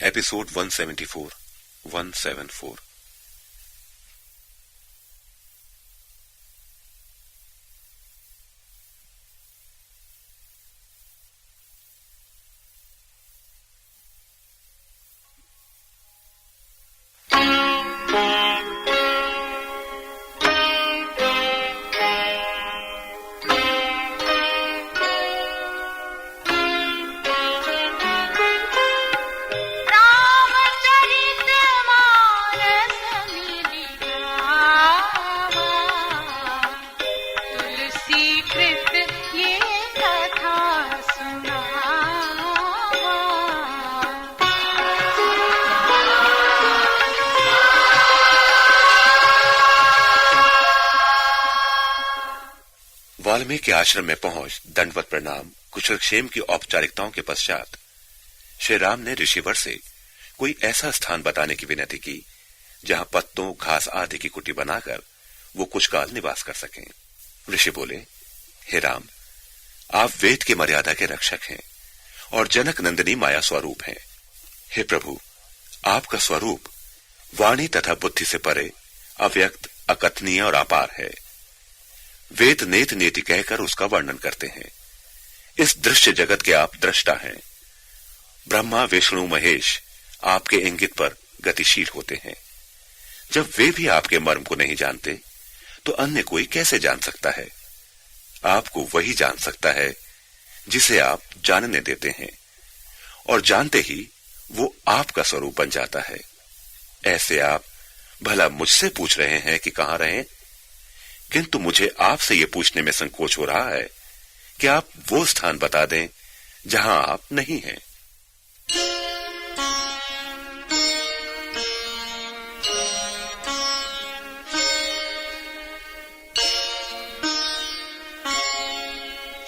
Episode 174। Valmiki आश्रम में पहुंच दंडवत प्रणाम कुशलक्षेम की औपचारिकताओं के पश्चात श्री राम ने ऋषिवर से कोई ऐसा स्थान बताने की विनती की जहां पत्तों, घास आदि की कुटी बनाकर वो कुछ काल निवास कर सकें। ऋषि बोले, हे राम, आप वेद की मर्यादा के रक्षक हैं और जनक नंदिनी माया स्वरूप हैं। हे प्रभु, आपका स्वरूप वाणी तथा बुद्धि से परे, अव्यक्त, अकथनीय और अपार है। वेद नेत नेति कहकर उसका वर्णन करते हैं। इस दृश्य जगत के आप दृष्टा हैं। ब्रह्मा, विष्णु, महेश आपके इंगित पर गतिशील होते हैं। जब वे भी आपके मर्म को नहीं जानते तो अन्य कोई कैसे जान सकता है? आपको वही जान सकता है जिसे आप जानने देते हैं, और जानते ही वो आपका स्वरूप बन जाता है। ऐसे आप भला मुझसे पूछ रहे हैं कि कहां रहें, किंतु मुझे आपसे यह पूछने में संकोच हो रहा है कि आप वो स्थान बता दें जहां आप नहीं हैं।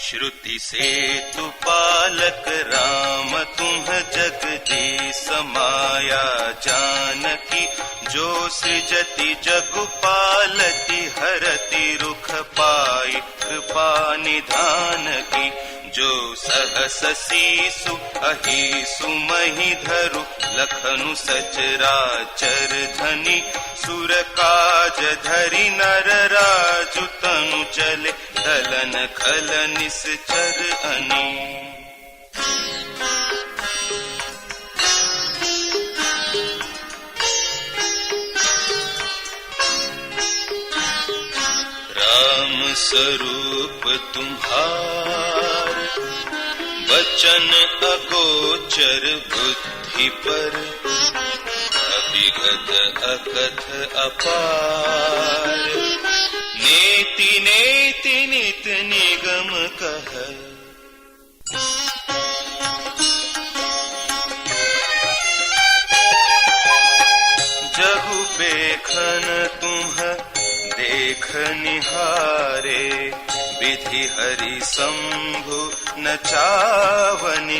श्रुति से तु पालक राम तुम्ह जगदीश माया जानकी, जो सृजति जगु पालति हरति रुख पाई कृपा निधान की। जो सहस सीसु अहिसु मही धरु लखनु सचराचर धनी, सुर काज धरि नर राजु तनु चले दलन खल निश्चर अनि। राम स्वरूप तुम्हार वचन अगोचर बुद्धि पर, अभिगत अकथ अपार। नेति नेति नित निगम कह, जहु बेखन तुम देख निहारे, विधि हरि शंभु न चावनिहारे।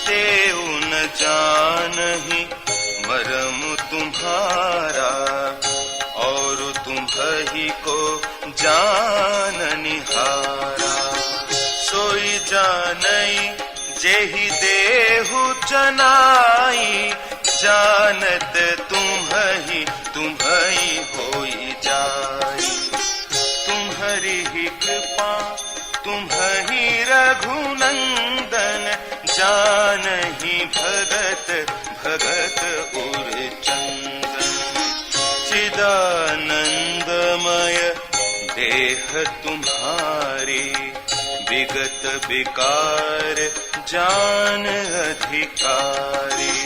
तेउ न जानहि मरम तुम्हारा, और तुम्हि को जाननिहारा। सोई जानई जेहि देहु जनाई, जानत तुम्हि होई जाई। तुम्हारी ही कृपा तुम्हि रघुनंदन, जानहि भगत भगत उर चंदन। चिदानंदमय देह तुम्हारी, विगत विकार जान अधिकारी।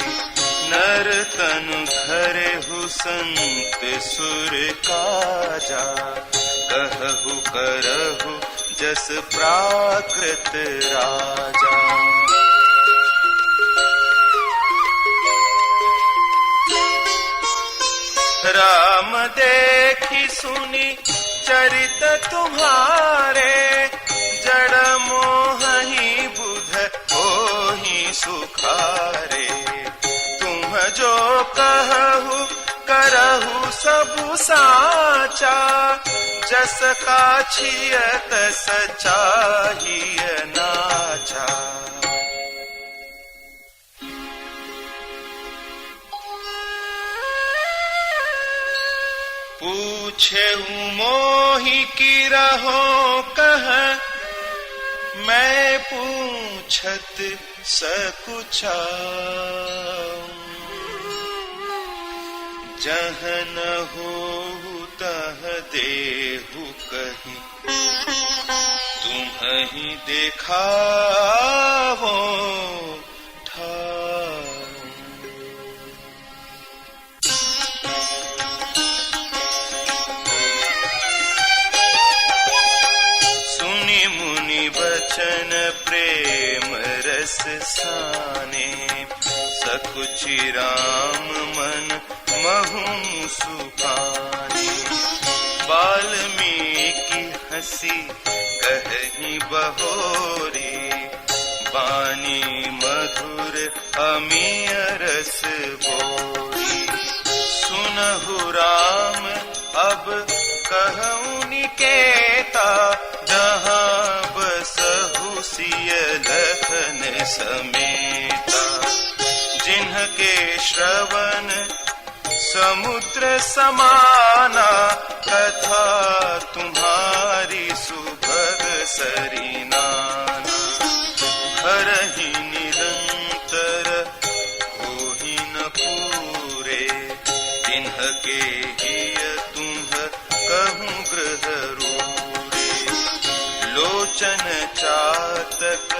नर तनु धरे हु संत सुर काजा, कहु करहु जस प्राकृत राजा। राम देखी सुनी चरित तुम्हारे, जड़ मोहि बुध होहि सुखारे। तुम जो कहु करहु सबु साचा, जस काछियत सचाहिय नाचा। पूछे मोहि की रहो कह, मैं पूछत सकुचाऊं। जहाँ न होहु तह देहु कहीं, तुम्हि देखावो ठाऊं। सुनि मुनि वचन प्रेम रस साने, सकुचि राम मन महु सुखाने। वाल्मीकि हंसी कहि बहोरी, बानी मधुर अमिय रस बोरी। सुनहु राम अब कहूँ निकेता, जहाँ बसहु सिय लखन समेता। जिन्हके श्रवण समुद्र समाना, कथा तुम्हारी सुभग सरिनाना। हरहि निरंतर होहि न पूरे, तिन्हके हिय तुम्ह कहूँ गृह रूरे। लोचन चातक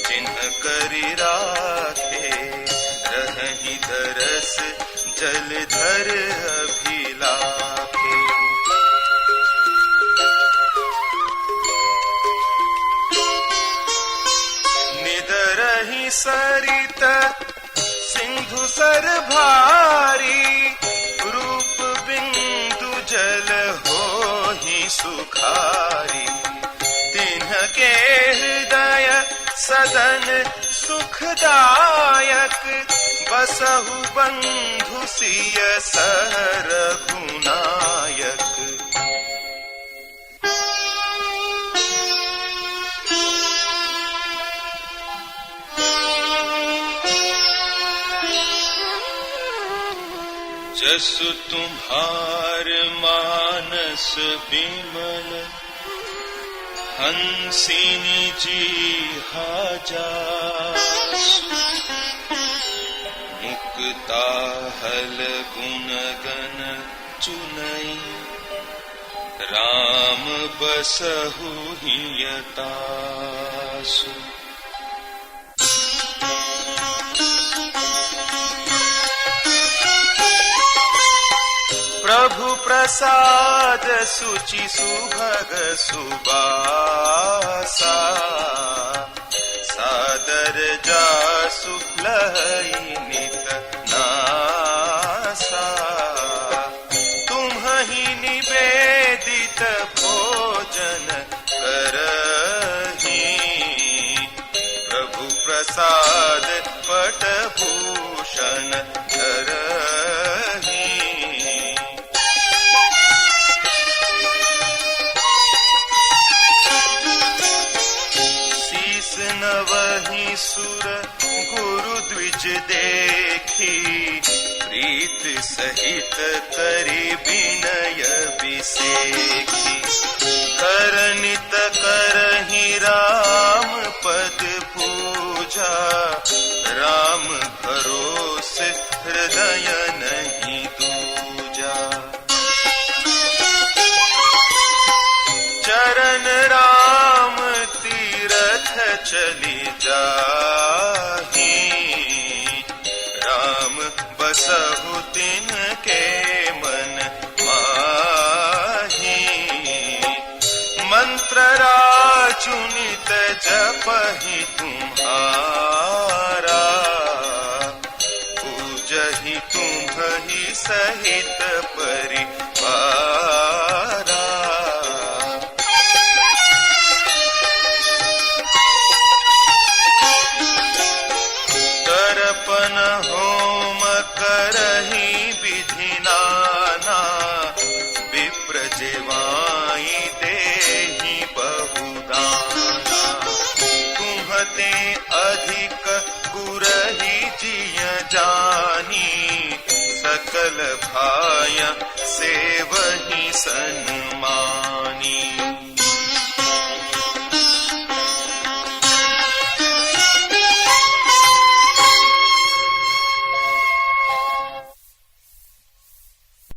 जिन्ह करि राखे, रहहि दरस जलधर अभिलाखे। निदरहि सरित सिंधु सर भारी, रूप बिंदु जल होहि सुखारी। तिन्हके हृदय सदन सुखदायक, बसहु बंधु सिय रघुनायक। जसु तुम्हार मानस बिमल, हंसिनी जी जासु। मुक्ता हल गुण गण चुनई, राम बसहु हिय तासु। प्रभु प्रसाद सुचि सुभग सुबासा, सादर जासु लहई नित नासा। तुम्हि निवेदित भोजन करहि, प्रभु प्रसाद पट भूषण धरहि। नवहि सुर गुरु द्विज देखी, प्रीत सहित करि विनय बिसेखी। करनित करहि राम पद पूजा, राम भरोसे हृदय नहीं दूजा। चरण राम तीरथ चली जाहि, राम बसहु तिनके मन माहि। मंत्र राजुनित जपहि तुम्हारा, पूजहि तुम्हि सहित परिवारा। तर्पण होम करहि विधि नाना, विप्र जेवाई देहि बहुदाना। तुम्हते अधिक गुरहि जिय जानी, सक सकल भाय सेवहि सन्मान।